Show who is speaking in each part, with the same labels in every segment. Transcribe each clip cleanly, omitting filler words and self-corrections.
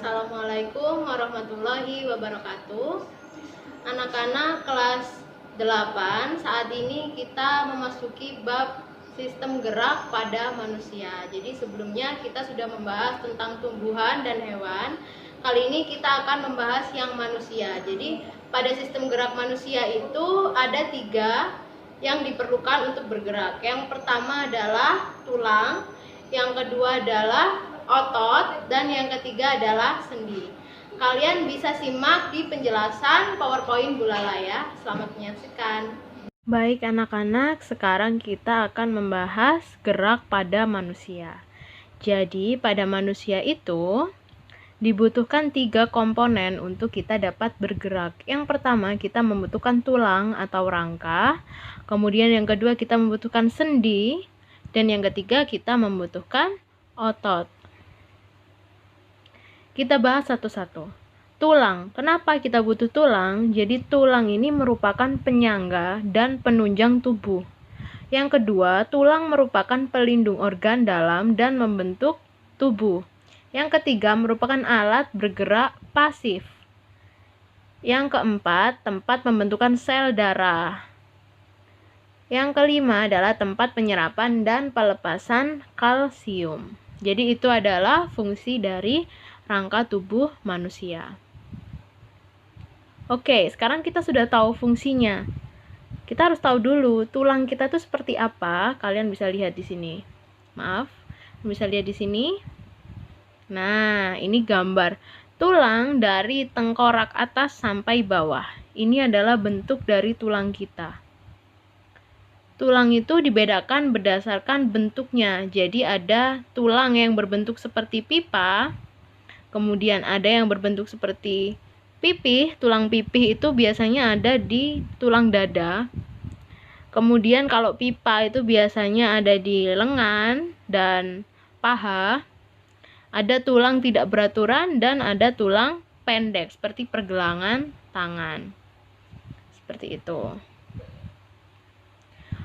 Speaker 1: Assalamualaikum warahmatullahi wabarakatuh. Anak-anak kelas 8, saat ini kita memasuki bab sistem gerak pada manusia. Jadi sebelumnya kita sudah membahas tentang tumbuhan dan hewan. Kali ini kita akan membahas yang manusia. Jadi pada sistem gerak manusia itu ada 3 yang diperlukan untuk bergerak. Yang pertama adalah tulang, yang kedua adalah otot, dan yang ketiga adalah sendi. Kalian bisa simak di penjelasan PowerPoint Bulala ya. Selamat menyaksikan.
Speaker 2: Baik anak-anak, sekarang kita akan membahas gerak pada manusia. Jadi pada manusia itu dibutuhkan 3 komponen untuk kita dapat bergerak. Yang pertama kita membutuhkan tulang atau rangka, kemudian yang kedua kita membutuhkan sendi, dan yang ketiga kita membutuhkan otot. Kita bahas satu-satu. Tulang. Kenapa kita butuh tulang? Jadi tulang ini merupakan penyangga dan penunjang tubuh. Yang kedua, tulang merupakan pelindung organ dalam dan membentuk tubuh. Yang ketiga, merupakan alat bergerak pasif. Yang keempat, tempat pembentukan sel darah. Yang kelima adalah tempat penyerapan dan pelepasan kalsium. Jadi itu adalah fungsi dari rangka tubuh manusia. Oke, sekarang kita sudah tahu fungsinya. Kita harus tahu dulu tulang kita tuh seperti apa. Kalian bisa lihat di sini. Maaf, bisa lihat di sini. Nah, ini gambar tulang dari tengkorak atas sampai bawah. Ini adalah bentuk dari tulang kita. Tulang itu dibedakan berdasarkan bentuknya. Jadi ada tulang yang berbentuk seperti pipa, kemudian ada yang berbentuk seperti pipih. Tulang pipih itu biasanya ada di tulang dada. Kemudian kalau pipa itu biasanya ada di lengan dan paha. Ada tulang tidak beraturan dan ada tulang pendek seperti pergelangan tangan. Seperti itu.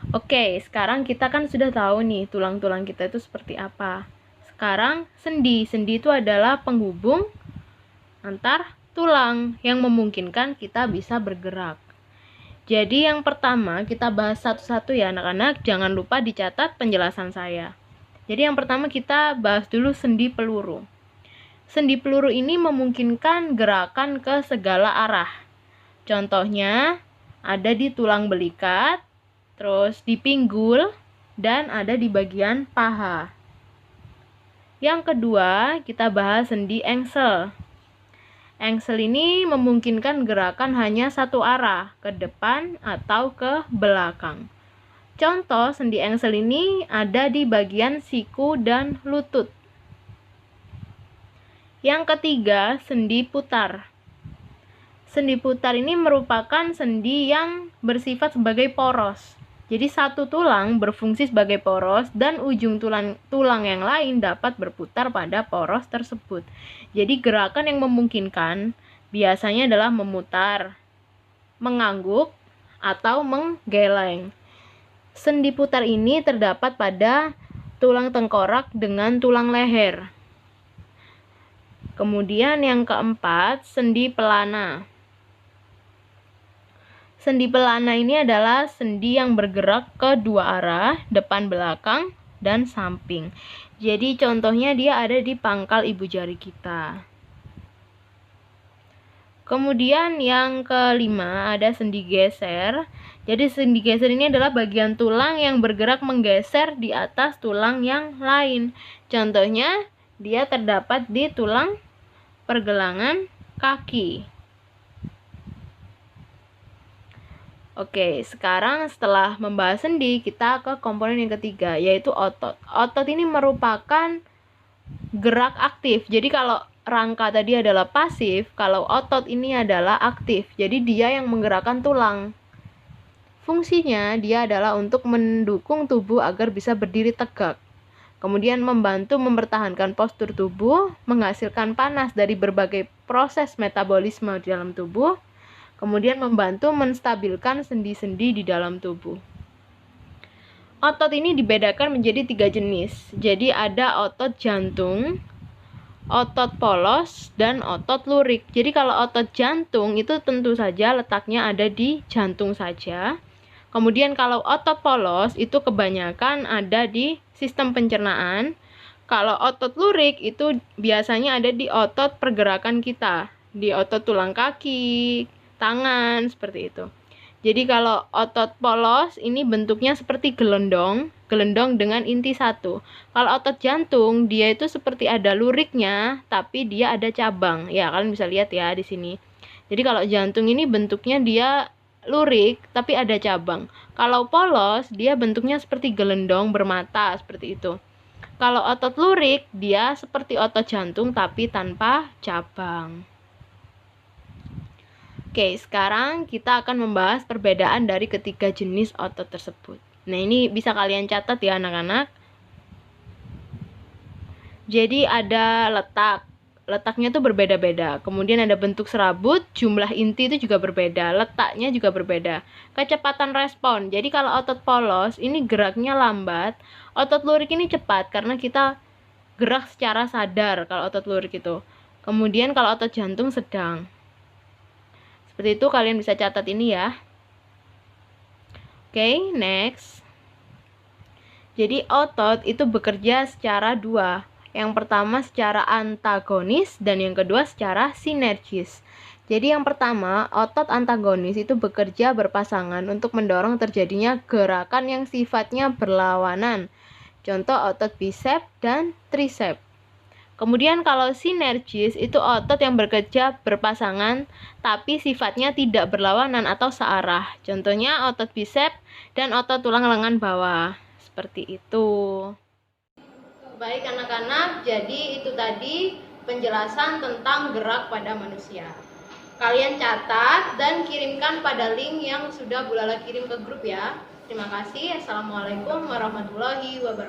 Speaker 2: Oke, sekarang kita kan sudah tahu nih tulang-tulang kita itu seperti apa. Sekarang sendi. Sendi itu adalah penghubung antar tulang yang memungkinkan kita bisa bergerak. Jadi yang pertama kita bahas satu-satu ya anak-anak. Jangan lupa dicatat penjelasan saya. Jadi yang pertama kita bahas dulu sendi peluru. Sendi peluru ini memungkinkan gerakan ke segala arah. Contohnya ada di tulang belikat, terus di pinggul, dan ada di bagian paha. Yang kedua, kita bahas sendi engsel. Engsel ini memungkinkan gerakan hanya satu arah, ke depan atau ke belakang. Contoh sendi engsel ini ada di bagian siku dan lutut. Yang ketiga, sendi putar. Sendi putar ini merupakan sendi yang bersifat sebagai poros. Jadi satu tulang berfungsi sebagai poros dan ujung tulang yang lain dapat berputar pada poros tersebut. Jadi gerakan yang memungkinkan biasanya adalah memutar, mengangguk, atau menggeleng. Sendi putar ini terdapat pada tulang tengkorak dengan tulang leher. Kemudian yang keempat, sendi pelana. Sendi pelana ini adalah sendi yang bergerak ke dua arah, depan belakang dan samping. Jadi contohnya dia ada di pangkal ibu jari kita. Kemudian yang kelima ada sendi geser. Jadi sendi geser ini adalah bagian tulang yang bergerak menggeser di atas tulang yang lain. Contohnya dia terdapat di tulang pergelangan kaki. Oke, sekarang setelah membahas sendi, kita ke komponen yang ketiga, yaitu otot. Otot ini merupakan gerak aktif. Jadi kalau rangka tadi adalah pasif, kalau otot ini adalah aktif. Jadi dia yang menggerakkan tulang. Fungsinya dia adalah untuk mendukung tubuh agar bisa berdiri tegak. Kemudian membantu mempertahankan postur tubuh, menghasilkan panas dari berbagai proses metabolisme di dalam tubuh. Kemudian membantu menstabilkan sendi-sendi di dalam tubuh. Otot ini dibedakan menjadi 3 jenis. Jadi ada otot jantung, otot polos, dan otot lurik. Jadi kalau otot jantung itu tentu saja letaknya ada di jantung saja. Kemudian kalau otot polos itu kebanyakan ada di sistem pencernaan. Kalau otot lurik itu biasanya ada di otot pergerakan kita, di otot tulang kaki, tangan, seperti itu. Jadi kalau otot polos ini bentuknya seperti gelondong dengan inti satu. Kalau otot jantung dia itu seperti ada luriknya, tapi dia ada cabang. Ya, kalian bisa lihat ya di sini. Jadi kalau jantung ini bentuknya dia lurik, tapi ada cabang. Kalau polos, dia bentuknya seperti gelondong bermata, seperti itu. Kalau otot lurik, dia seperti otot jantung tapi tanpa cabang. Oke, sekarang kita akan membahas perbedaan dari ketiga jenis otot tersebut. Nah, ini bisa kalian catat ya anak-anak. Jadi ada letaknya itu berbeda-beda. Kemudian ada bentuk serabut, jumlah inti itu juga berbeda, letaknya juga berbeda. Kecepatan respon. Jadi kalau otot polos ini geraknya lambat, otot lurik ini cepat karena kita gerak secara sadar kalau otot lurik itu. Kemudian kalau otot jantung sedang. Seperti itu, kalian bisa catat ini ya. Oke, next. Jadi otot itu bekerja secara dua. Yang pertama secara antagonis dan yang kedua secara sinergis. Jadi yang pertama, otot antagonis itu bekerja berpasangan untuk mendorong terjadinya gerakan yang sifatnya berlawanan. Contoh otot bisep dan trisep. Kemudian kalau sinergis itu otot yang bekerja berpasangan tapi sifatnya tidak berlawanan atau searah. Contohnya otot bisep dan otot tulang lengan bawah. Seperti itu.
Speaker 1: Baik anak-anak, jadi itu tadi penjelasan tentang gerak pada manusia. Kalian catat dan kirimkan pada link yang sudah Bu Lala kirim ke grup ya. Terima kasih. Assalamualaikum warahmatullahi wabarakatuh.